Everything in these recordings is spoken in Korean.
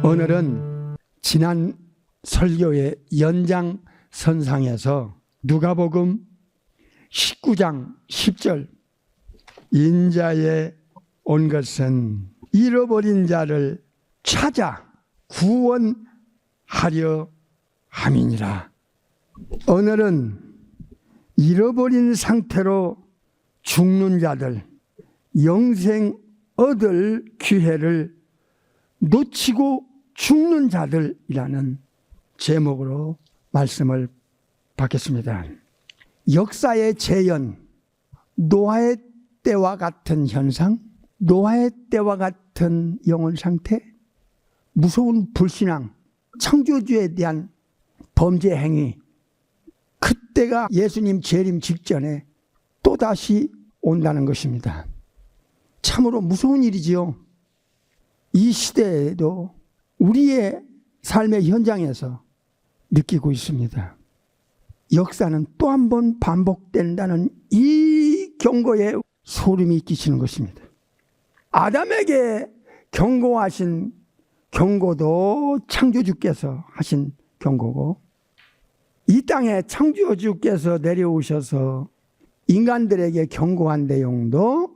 오늘은 지난 설교의 연장선상에서 누가복음 19장 10절 인자에 온 것은 잃어버린 자를 찾아 구원하려 함이니라. 오늘은 잃어버린 상태로 죽는 자들, 영생 얻을 기회를 놓치고 죽는 자들이라는 제목으로 말씀을 받겠습니다. 역사의 재현, 노아의 때와 같은 현상, 노아의 때와 같은 영혼 상태, 무서운 불신앙, 창조주에 대한 범죄 행위, 그때가 예수님 재림 직전에 또다시 온다는 것입니다. 참으로 무서운 일이지요. 이 시대에도 우리의 삶의 현장에서 느끼고 있습니다. 역사는 또 한 번 반복된다는 이 경고에 소름이 끼치는 것입니다. 아담에게 경고하신 경고도 창조주께서 하신 경고고, 이 땅에 창조주께서 내려오셔서 인간들에게 경고한 내용도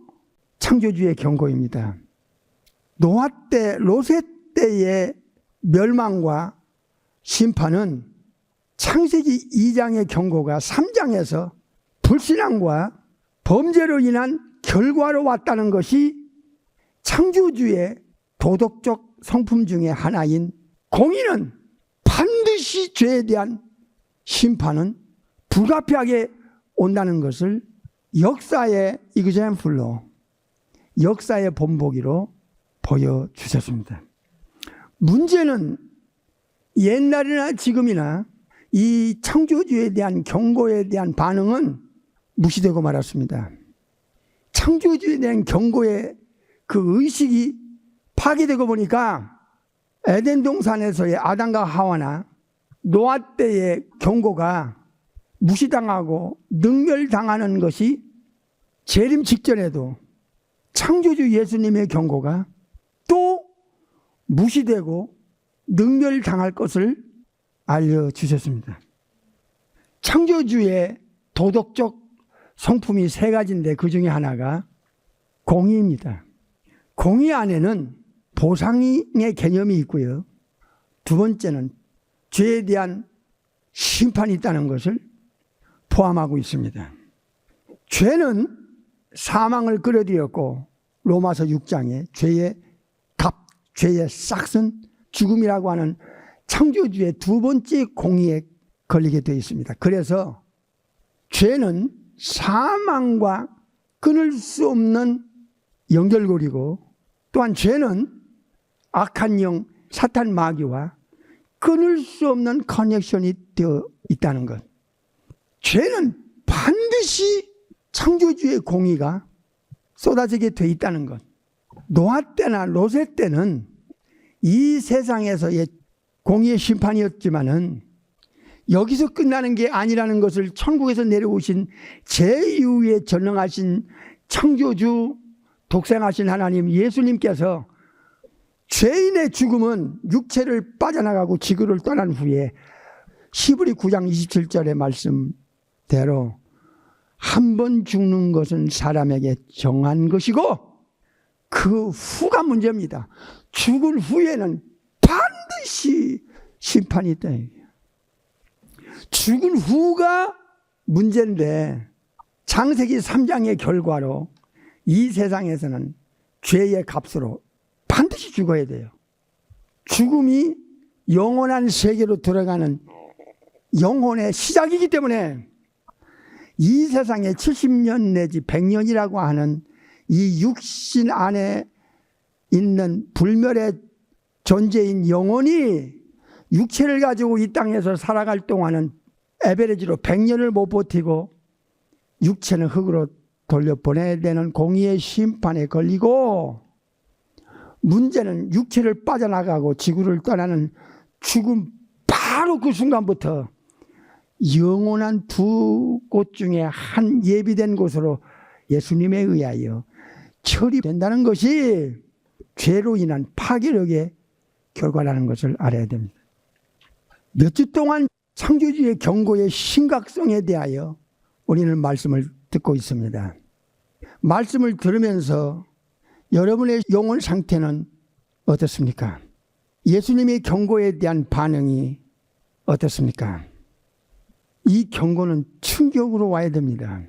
창조주의 경고입니다. 노아 때, 롯의 때의 멸망과 심판은 창세기 2장의 경고가 3장에서 불신앙과 범죄로 인한 결과로 왔다는 것이 창조주의 도덕적 성품 중에 하나인 공의는 반드시 죄에 대한 심판은 불가피하게 온다는 것을 역사의 이그젬플로, 역사의 본보기로 보여주셨습니다. 문제는 옛날이나 지금이나 이 창조주에 대한 경고에 대한 반응은 무시되고 말았습니다. 창조주에 대한 경고의 그 의식이 파괴되고 보니까 에덴 동산에서의 아담과 하와나 노아 때의 경고가 무시당하고 능멸당하는 것이 재림 직전에도 창조주 예수님의 경고가 또 무시되고 능멸당할 것을 알려주셨습니다. 창조주의 도덕적 성품이 세 가지인데 그 중에 하나가 공의입니다. 공의 안에는 보상의 개념이 있고요. 두 번째는 죄에 대한 심판이 있다는 것을 포함하고 있습니다. 죄는 사망을 끌어들였고 로마서 6장에 죄의 값, 죄의 싹은 죽음이라고 하는 창조주의 두 번째 공의에 걸리게 되어 있습니다. 그래서 죄는 사망과 끊을 수 없는 연결고리고, 또한 죄는 악한 영, 사탄 마귀와 끊을 수 없는 커넥션이 되어 있다는 것. 죄는 반드시 창조주의 공의가 쏟아지게 되어 있다는 것. 노아 때나 롯의 때는 이 세상에서의 공의의 심판이었지만은 여기서 끝나는 게 아니라는 것을 천국에서 내려오신 제2의 전능하신 창조주, 독생하신 하나님 예수님께서 죄인의 죽음은 육체를 빠져나가고 지구를 떠난 후에 히브리 9장 27절의 말씀대로 한 번 죽는 것은 사람에게 정한 것이고 그 후가 문제입니다. 죽은 후에는 반드시 심판이 있다. 죽은 후가 문제인데 창세기 3장의 결과로 이 세상에서는 죄의 값으로 반드시 죽어야 돼요. 죽음이 영원한 세계로 들어가는 영혼의 시작이기 때문에 이 세상에 70년 내지 100년이라고 하는 이 육신 안에 있는 불멸의 존재인 영혼이 육체를 가지고 이 땅에서 살아갈 동안은 에베레지로 100년을 못 버티고 육체는 흙으로 돌려보내야 되는 공의의 심판에 걸리고, 문제는 육체를 빠져나가고 지구를 떠나는 죽음 바로 그 순간부터 영원한 두 곳 중에 한 예비된 곳으로 예수님에 의하여 처리된다는 것이 죄로 인한 파괴력의 결과라는 것을 알아야 됩니다. 몇 주 동안 창조주의 경고의 심각성에 대하여 우리는 말씀을 듣고 있습니다. 말씀을 들으면서 여러분의 영혼 상태는 어떻습니까? 예수님의 경고에 대한 반응이 어떻습니까? 이 경고는 충격으로 와야 됩니다.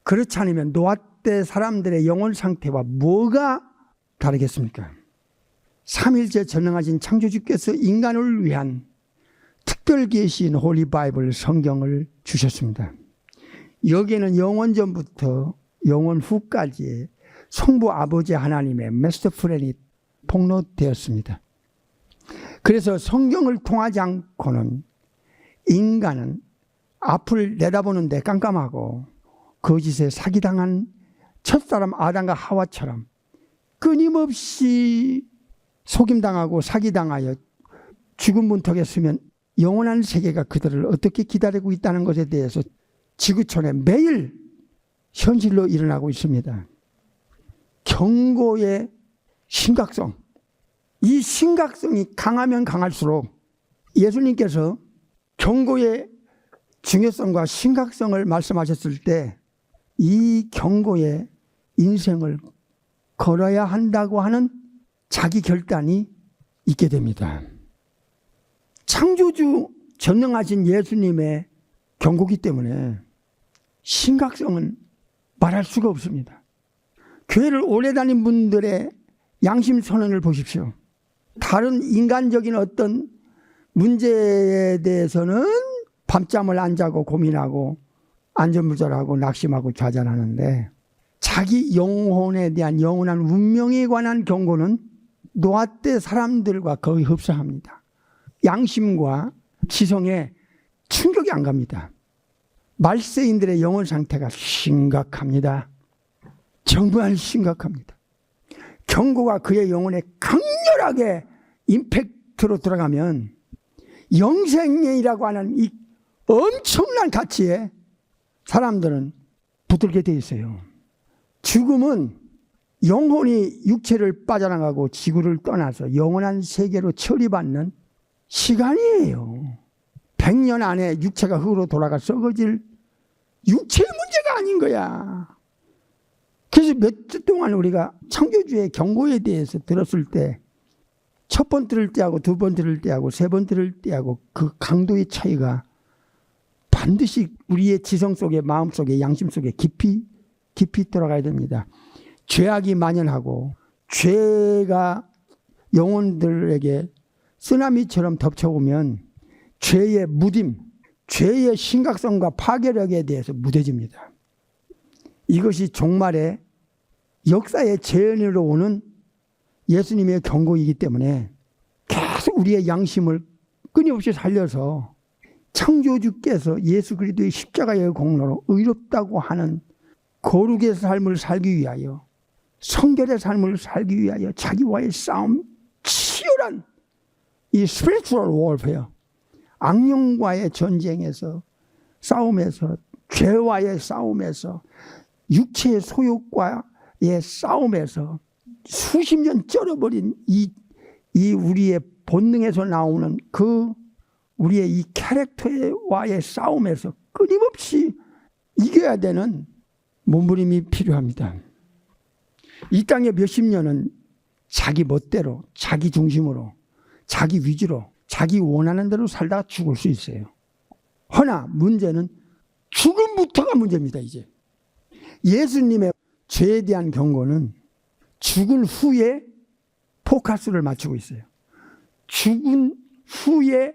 그렇지 않으면 노아 때 사람들의 영혼 상태와 뭐가 다르겠습니까? 삼일째 전능하신 창조주께서 인간을 위한 특별 계시인 홀리 바이블 성경을 주셨습니다. 여기에는 영원 전부터 영원 후까지의 성부 아버지 하나님의 마스터 플랜이 폭로되었습니다. 그래서 성경을 통하지 않고는 인간은 앞을 내다보는데 깜깜하고 거짓에 사기당한 첫사람 아담과 하와처럼 끊임없이 속임당하고 사기당하여 죽음 문턱에 서면 영원한 세계가 그들을 어떻게 기다리고 있다는 것에 대해서 지구촌에 매일 현실로 일어나고 있습니다. 경고의 심각성, 이 심각성이 강하면 강할수록 예수님께서 경고의 중요성과 심각성을 말씀하셨을 때 이 경고의 인생을 걸어야 한다고 하는 자기 결단이 있게 됩니다. 창조주 전능하신 예수님의 경고기 때문에 심각성은 말할 수가 없습니다. 교회를 오래 다닌 분들의 양심 선언을 보십시오. 다른 인간적인 어떤 문제에 대해서는 밤잠을 안 자고 고민하고 안전부절하고 낙심하고 좌절하는데 자기 영혼에 대한 영원한 운명에 관한 경고는 노아 때 사람들과 거의 흡사합니다. 양심과 지성에 충격이 안 갑니다. 말세인들의 영혼 상태가 심각합니다. 정말 심각합니다. 경고가 그의 영혼에 강렬하게 임팩트로 들어가면 영생이라고 하는 이 엄청난 가치에 사람들은 붙들게 돼 있어요. 죽음은 영혼이 육체를 빠져나가고 지구를 떠나서 영원한 세계로 처리받는 시간이에요. 100년 안에 육체가 흙으로 돌아가 썩어질 육체의 문제가 아닌 거야. 그래서 몇 주 동안 우리가 창조주의 경고에 대해서 들었을 때 첫 번 들을 때하고 두 번 들을 때하고 세 번 들을 때하고 그 강도의 차이가 반드시 우리의 지성 속에 마음 속에 양심 속에 깊이 들어가야 됩니다. 죄악이 만연하고 죄가 영혼들에게 쓰나미처럼 덮쳐오면 죄의 무딤, 죄의 심각성과 파괴력에 대해서 무뎌집니다. 이것이 종말의 역사의 재현으로 오는 예수님의 경고이기 때문에 계속 우리의 양심을 끊임없이 살려서 창조주께서 예수 그리스도의 십자가의 공로로 의롭다고 하는 거룩의 삶을 살기 위하여 성결의 삶을 살기 위하여 자기와의 싸움, 치열한 이 spiritual warfare, 악령과의 전쟁에서 싸움에서 죄와의 싸움에서 육체의 소욕과의 싸움에서 수십 년 쩔어버린 이 우리의 본능에서 나오는 그 우리의 이 캐릭터와의 싸움에서 끊임없이 이겨야 되는 몸부림이 필요합니다. 이 땅에 몇십 년은 자기 멋대로, 자기 중심으로, 자기 위주로, 자기 원하는 대로 살다가 죽을 수 있어요. 허나 문제는 죽음부터가 문제입니다. 이제 예수님의 죄에 대한 경고는 죽은 후에 포커스를 맞추고 있어요. 죽은 후에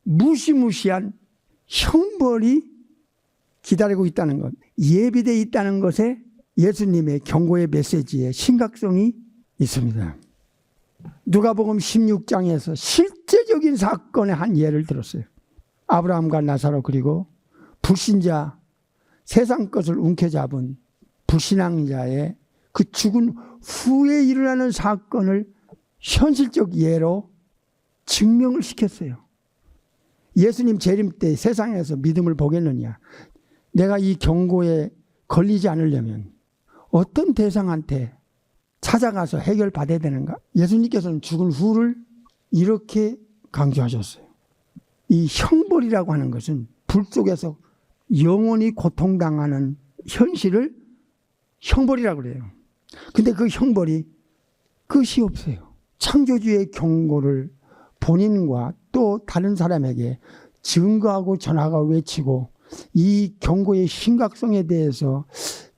무시무시한 형벌이 기다리고 있다는 것, 예비되어 있다는 것에 예수님의 경고의 메시지에 심각성이 있습니다. 누가복음 16장에서 실제적인 사건의 한 예를 들었어요. 아브라함과 나사로 그리고 불신자, 세상 것을 움켜잡은 불신앙자의 그 죽은 후에 일어나는 사건을 현실적 예로 증명을 시켰어요. 예수님 재림 때 세상에서 믿음을 보겠느냐. 내가 이 경고에 걸리지 않으려면 어떤 대상한테 찾아가서 해결받아야 되는가. 예수님께서는 죽은 후를 이렇게 강조하셨어요. 이 형벌이라고 하는 것은 불 속에서 영원히 고통당하는 현실을 형벌이라고 그래요. 근데 그 형벌이 끝이 없어요. 창조주의 경고를 본인과 또 다른 사람에게 증거하고 전하고 외치고 이 경고의 심각성에 대해서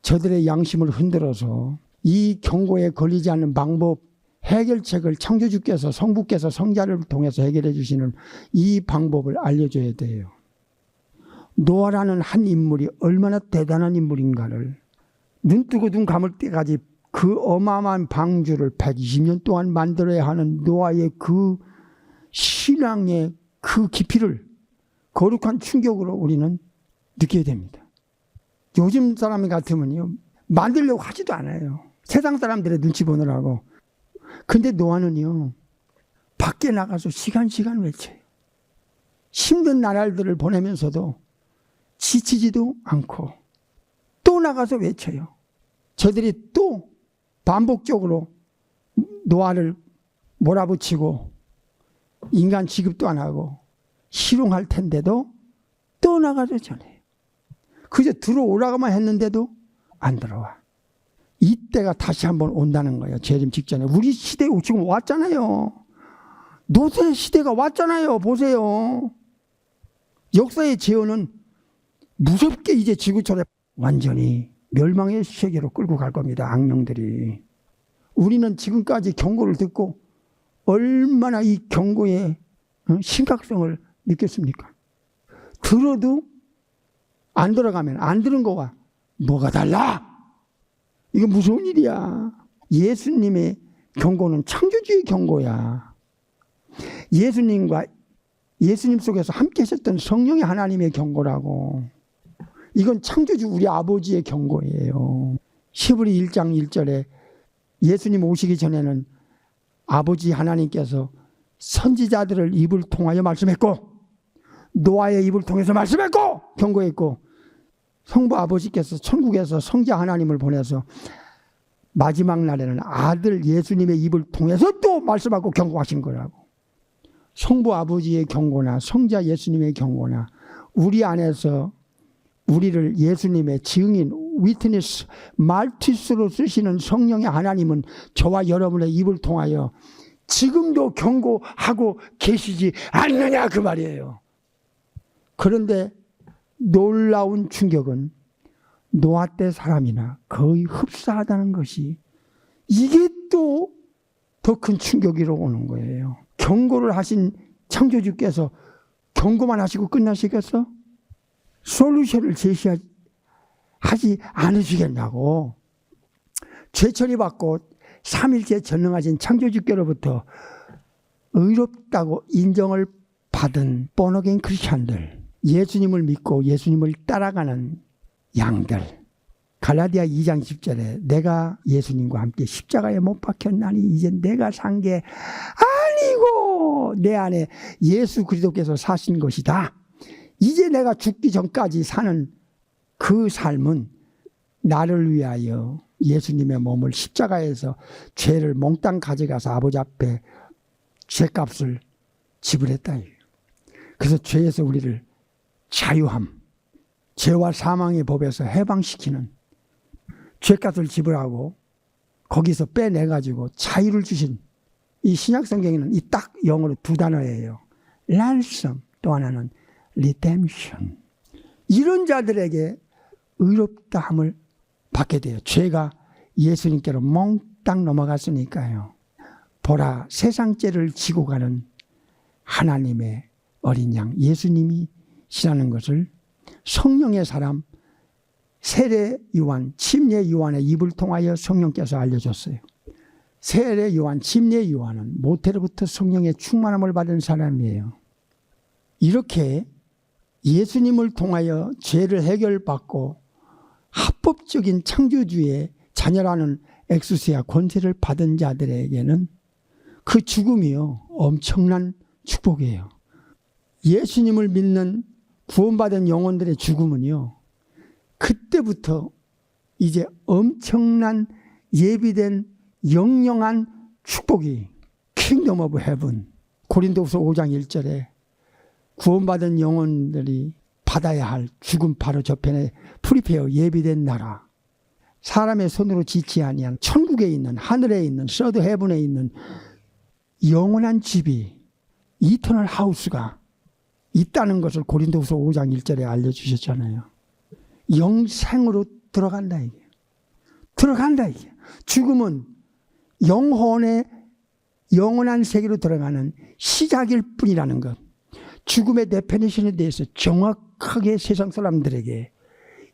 저들의 양심을 흔들어서 이 경고에 걸리지 않는 방법, 해결책을 창조주께서 성부께서 성자를 통해서 해결해 주시는 이 방법을 알려줘야 돼요. 노아라는 한 인물이 얼마나 대단한 인물인가를 눈 뜨고 눈 감을 때까지 그 어마어마한 방주를 120년 동안 만들어야 하는 노아의 그 신앙의 그 깊이를 거룩한 충격으로 우리는 느껴야 됩니다. 요즘 사람 같으면요, 만들려고 하지도 않아요. 세상 사람들의 눈치 보느라고. 근데 노아는요, 밖에 나가서 시간 외쳐요. 힘든 나날들을 보내면서도 지치지도 않고 또 나가서 외쳐요. 저들이 또 반복적으로 노아를 몰아붙이고 인간 취급도 안 하고 희롱할 텐데도 또 나가서 전해요. 그저 들어오라고만 했는데도 안 들어와. 이때가 다시 한번 온다는 거예요. 재림 직전에. 우리 시대에 지금 왔잖아요. 노세 시대가 왔잖아요. 보세요. 역사의 재현은 무섭게 이제 지구촌에 완전히 멸망의 세계로 끌고 갈 겁니다. 악령들이. 우리는 지금까지 경고를 듣고 얼마나 이 경고의 심각성을 느꼈습니까? 들어도 안 들어가면 안 들은 거와 뭐가 달라? 이거 무서운 일이야. 예수님의 경고는 창조주의 경고야. 예수님 속에서 함께 하셨던 성령의 하나님의 경고라고. 이건 창조주 우리 아버지의 경고예요. 히브리 1장 1절에 예수님 오시기 전에는 아버지 하나님께서 선지자들을 입을 통하여 말씀했고 노아의 입을 통해서 말씀했고 경고했고 성부 아버지께서 천국에서 성자 하나님을 보내서 마지막 날에는 아들 예수님의 입을 통해서 또 말씀하고 경고하신 거라고. 성부 아버지의 경고나 성자 예수님의 경고나 우리 안에서 우리를 예수님의 증인, 위트니스, 말티스로 쓰시는 성령의 하나님은 저와 여러분의 입을 통하여 지금도 경고하고 계시지 않느냐 그 말이에요. 그런데 놀라운 충격은 노아 때 사람이나 거의 흡사하다는 것이 이게 또 더 큰 충격으로 오는 거예요. 경고를 하신 창조주께서 경고만 하시고 끝나시겠어? 솔루션을 제시하지 않으시겠냐고. 죄처리 받고 3일째 전능하신 창조주께로부터 의롭다고 인정을 받은 born-again 크리스찬들, 예수님을 믿고 예수님을 따라가는 양들, 갈라디아 2장 10절에 내가 예수님과 함께 십자가에 못 박혔나니 이제 내가 산 게 아니고 내 안에 예수 그리스도께서 사신 것이다. 이제 내가 죽기 전까지 사는 그 삶은 나를 위하여 예수님의 몸을 십자가에서 죄를 몽땅 가져가서 아버지 앞에 죄값을 지불했다. 그래서 죄에서 우리를 자유함, 죄와 사망의 법에서 해방시키는 죄값을 지불하고 거기서 빼내가지고 자유를 주신 이 신약성경에는 이 딱 영어로 두 단어예요. ransom, 또 하나는 redemption. 이런 자들에게 의롭다함을 받게 돼요. 죄가 예수님께로 몽땅 넘어갔으니까요. 보라, 세상 죄를 지고 가는 하나님의 어린 양 예수님이시라는 것을 성령의 사람 세례 요한, 침례 요한의 입을 통하여 성령께서 알려줬어요. 세례 요한, 침례 요한은 모태로부터 성령의 충만함을 받은 사람이에요. 이렇게 예수님을 통하여 죄를 해결받고 합법적인 창조주의 자녀라는 엑스수야 권세를 받은 자들에게는 그 죽음이요 엄청난 축복이에요. 예수님을 믿는 구원받은 영혼들의 죽음은요 그때부터 이제 엄청난 예비된 영영한 축복이 킹덤 오브 헤븐, 고린도후서 5장 1절에 구원받은 영혼들이 받아야 할 죽음 바로 저편에 프리페어 예비된 나라, 사람의 손으로 짓지 아니한 천국에 있는, 하늘에 있는, 서드 헤븐에 있는 영원한 집이, 이터널 하우스가 있다는 것을 고린도후서 5장 1절에 알려주셨잖아요. 영생으로 들어간다 이게. 들어간다 이게. 죽음은 영혼의 영원한 세계로 들어가는 시작일 뿐이라는 것. 죽음의 데피니션에 대해서 정확하게 세상 사람들에게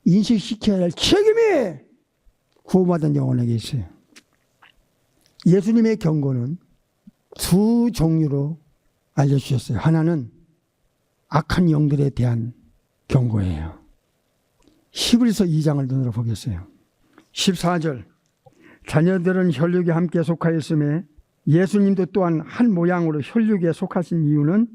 인식시켜야 할 책임이 구원받은 영혼에게 있어요. 예수님의 경고는 두 종류로 알려주셨어요. 하나는 악한 영들에 대한 경고예요. 히브리서 2장을 눈으로 보겠어요. 14절, 자녀들은 혈육에 함께 속하였음에 예수님도 또한 한 모양으로 혈육에 속하신 이유는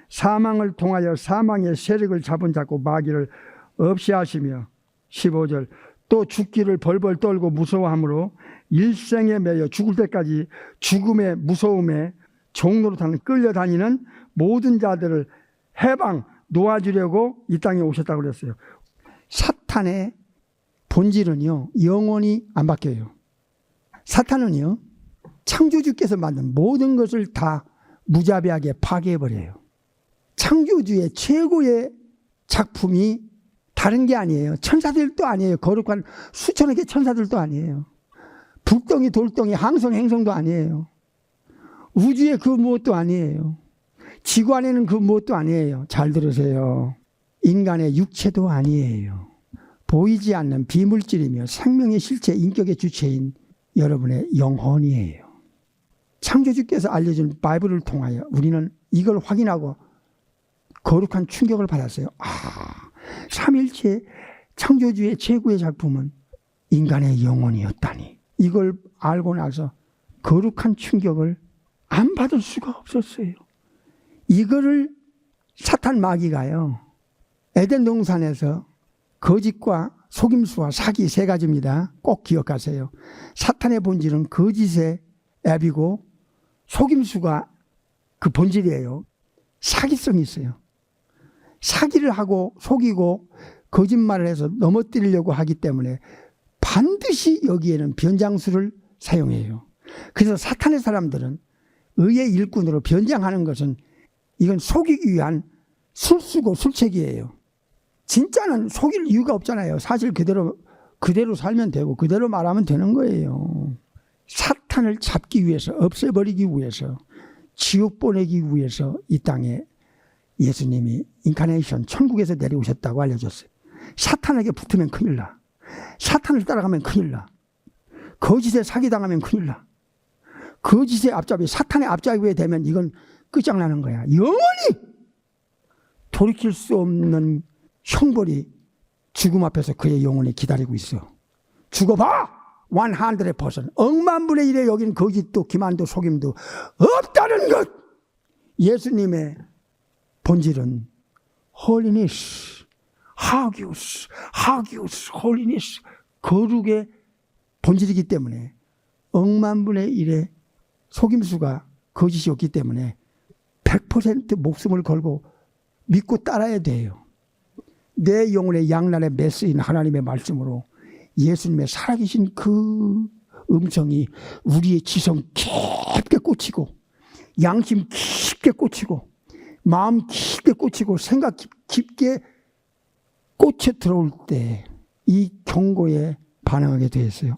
사망을 통하여 사망의 세력을 잡은 자고 마귀를 없이 하시며, 15절, 또 죽기를 벌벌 떨고 무서워함으로 일생에 매여 죽을 때까지 죽음의 무서움에 종노릇하는 끌려다니는 모든 자들을 해방 놓아주려고 이 땅에 오셨다고 그랬어요. 사탄의 본질은요, 영원히 안 바뀌어요. 사탄은요, 창조주께서 만든 모든 것을 다 무자비하게 파괴해버려요. 창조주의 최고의 작품이 다른 게 아니에요. 천사들도 아니에요. 거룩한 수천의 개 천사들도 아니에요. 불덩이, 돌덩이, 항성, 행성도 아니에요. 우주의 그 무엇도 아니에요. 지구 안에는 그 무엇도 아니에요. 잘 들으세요. 인간의 육체도 아니에요. 보이지 않는 비물질이며 생명의 실체, 인격의 주체인 여러분의 영혼이에요. 창조주께서 알려준 바이블을 통하여 우리는 이걸 확인하고 거룩한 충격을 받았어요. 삼일체 창조주의 최고의 작품은 인간의 영혼이었다니. 이걸 알고 나서 거룩한 충격을 안 받을 수가 없었어요. 이거를 사탄 마귀가요, 에덴 동산에서 거짓과 속임수와 사기 세 가지입니다. 꼭 기억하세요. 사탄의 본질은 거짓의 앱이고 속임수가 그 본질이에요. 사기성이 있어요. 사기를 하고 속이고 거짓말을 해서 넘어뜨리려고 하기 때문에 반드시 여기에는 변장수를 사용해요. 그래서 사탄의 사람들은 의의 일꾼으로 변장하는 것은 이건 속이기 위한 술수고 술책이에요. 진짜는 속일 이유가 없잖아요. 사실 그대로 살면 되고 그대로 말하면 되는 거예요. 사탄을 잡기 위해서, 없애버리기 위해서, 지옥 보내기 위해서 이 땅에 예수님이 인카네이션, 천국에서 내려오셨다고 알려줬어요. 사탄에게 붙으면 큰일 나. 사탄을 따라가면 큰일 나. 거짓에 사기당하면 큰일 나. 거짓의 앞잡이, 사탄의 앞잡이에 되면 이건 끝장나는 거야. 영원히 돌이킬 수 없는 형벌이 죽음 앞에서 그의 영혼이 기다리고 있어. 죽어봐! 100%. 억만분의 1에 여기는 거짓도 기만도 속임도 없다는 것! 예수님의 본질은 holiness, hagios, holiness, 거룩의 본질이기 때문에 억만분의 1의 속임수가 거짓이 없기 때문에 100% 목숨을 걸고 믿고 따라야 돼요. 내 영혼의 양날의 메스인 하나님의 말씀으로 예수님의 살아계신 그 음성이 우리의 지성 깊게 꽂히고, 양심 깊게 꽂히고, 마음 깊게 꽂히고, 생각 깊게 꽂혀 들어올 때 이 경고에 반응하게 되었어요.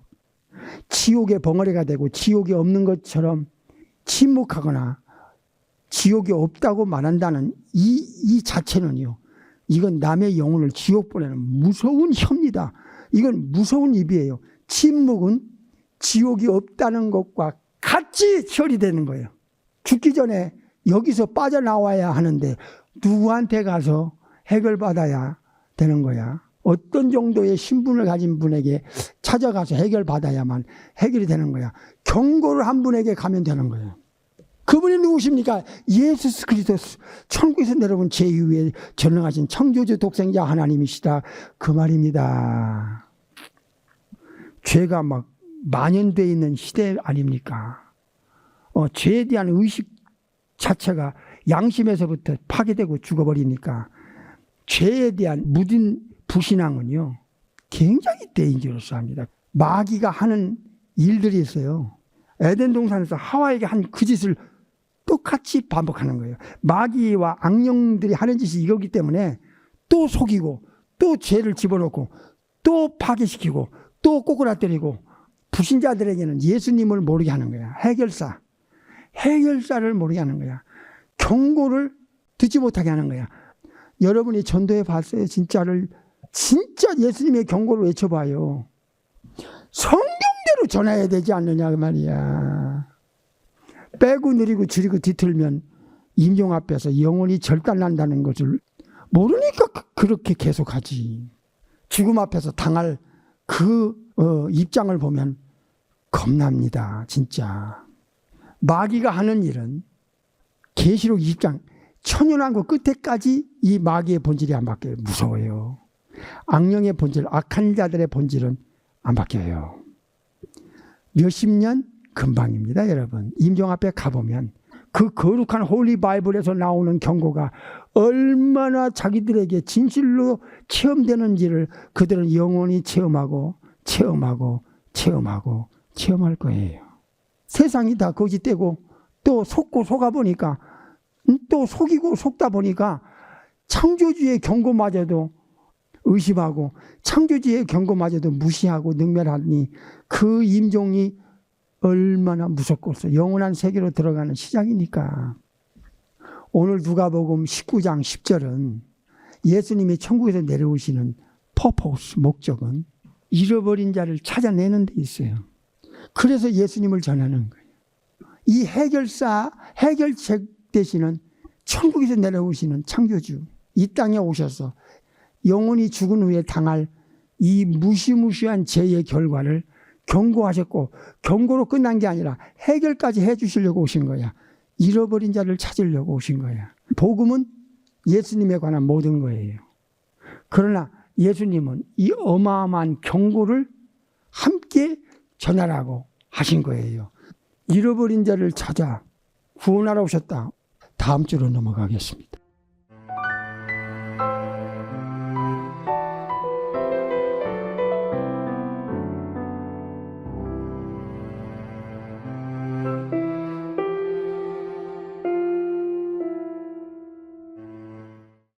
지옥의 벙어리가 되고 지옥이 없는 것처럼 침묵하거나 지옥이 없다고 말한다는 이 자체는요, 이건 남의 영혼을 지옥 보내는 무서운 혀입니다. 이건 무서운 입이에요. 침묵은 지옥이 없다는 것과 같이 처리되는 거예요. 죽기 전에 여기서 빠져나와야 하는데 누구한테 가서 해결받아야 되는 거야. 어떤 정도의 신분을 가진 분에게 찾아가서 해결받아야만 해결이 되는 거야. 경고를 한 분에게 가면 되는 거예요. 그분이 누구십니까? 예수 그리스도, 천국에서 내려온 제2의 전능하신 창조주 독생자 하나님이시다, 그 말입니다. 죄가 막 만연되어 있는 시대 아닙니까? 죄에 대한 의식 자체가 양심에서부터 파괴되고 죽어버리니까 죄에 대한 무딘 불신앙은요 굉장히 데인저러스합니다. 마귀가 하는 일들이 있어요. 에덴 동산에서 하와에게 한 그 짓을 똑같이 반복하는 거예요. 마귀와 악령들이 하는 짓이 이거기 때문에 또 속이고 또 죄를 집어넣고 또 파괴시키고 또 꼬꾸라뜨리고 불신자들에게는 예수님을 모르게 하는 거야. 해결사를 모르게 하는 거야. 경고를 듣지 못하게 하는 거야. 여러분이 전도해 봤어요? 진짜 예수님의 경고를 외쳐봐요. 성경대로 전해야 되지 않느냐 그 말이야. 빼고 느리고 줄이고 뒤틀면 임종 앞에서 영혼이 절단난다는 것을 모르니까 그렇게 계속하지. 죽음 앞에서 당할 그 입장을 보면 겁납니다. 진짜. 마귀가 하는 일은 계시록 20장 천연왕국 끝에까지 이 마귀의 본질이 안 바뀌어요. 무서워요. 악령의 본질, 악한 자들의 본질은 안 바뀌어요. 몇십 년 금방입니다. 여러분. 임종 앞에 가보면 그 거룩한 홀리 바이블에서 나오는 경고가 얼마나 자기들에게 진실로 체험되는지를 그들은 영원히 체험할 거예요. 세상이 다 거짓되고 또 속고 속아보니까 또 속이고 속다 보니까 창조주의 경고마저도 의심하고 창조주의 경고마저도 무시하고 능멸하니 그 임종이 얼마나 무섭고서 영원한 세계로 들어가는 시작이니까. 오늘 누가복음 19장 10절은 예수님이 천국에서 내려오시는 퍼포스, 목적은 잃어버린 자를 찾아내는 데 있어요. 그래서 예수님을 전하는 거예요. 이 해결책 되시는 천국에서 내려오시는 창조주, 이 땅에 오셔서 영원히 죽은 후에 당할 이 무시무시한 죄의 결과를 경고하셨고, 경고로 끝난 게 아니라 해결까지 해 주시려고 오신 거야. 잃어버린 자를 찾으려고 오신 거야. 복음은 예수님에 관한 모든 거예요. 그러나 예수님은 이 어마어마한 경고를 함께 전하라고 하신 거예요. 잃어버린 자를 찾아 구원하러 오셨다. 다음 주로 넘어가겠습니다.